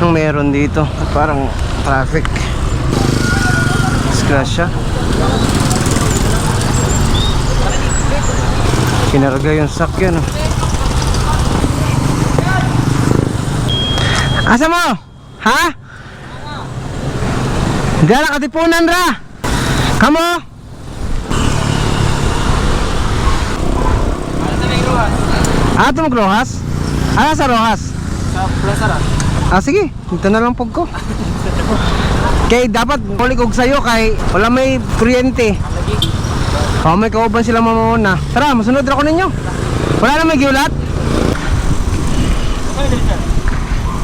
ang meron dito. Parang traffic. Disgrasya. Kinarga yung sakyan. Asa mo? Ha? Diyan na katipunan ra. Kamo? Ito mag-Rojas? Ano sa Rojas? Sa Plaza ra. Sige, dito na lang pag ko. Kay dapat kulig og sayo kay wala may kuryente. May kauban sila mamuna. Tara, masunod ra ko ninyo. Wala na may giulat.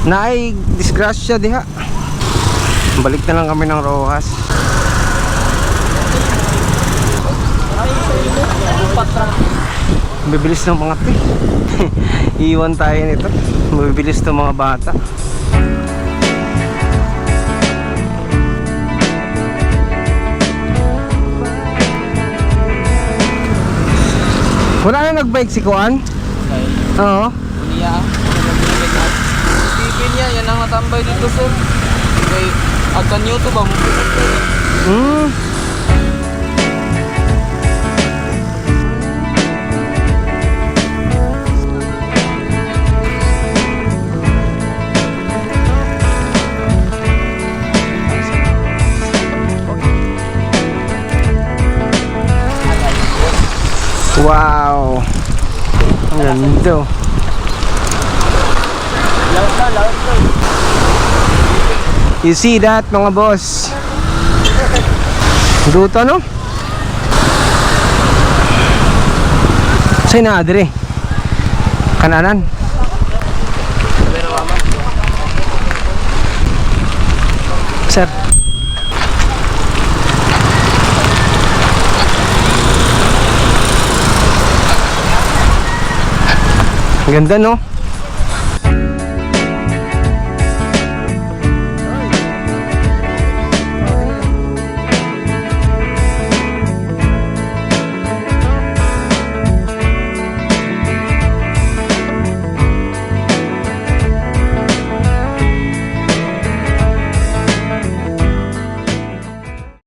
Naay disgrasya diha. Balik na lang kami ng Rojas. Bibilis ng mga te. Iwan tayo nito. Mabibilis ng mga bata. Wala na nag-bike si Kuan? Oo. Niya. Tipin niya, yan ang natambay dito sir. Kay agkan YouTube ba mo? Wow. Ang ganda. You see that mga boss? Duto no? Sa'yo na adre. Kananan. Sir. Ganda no?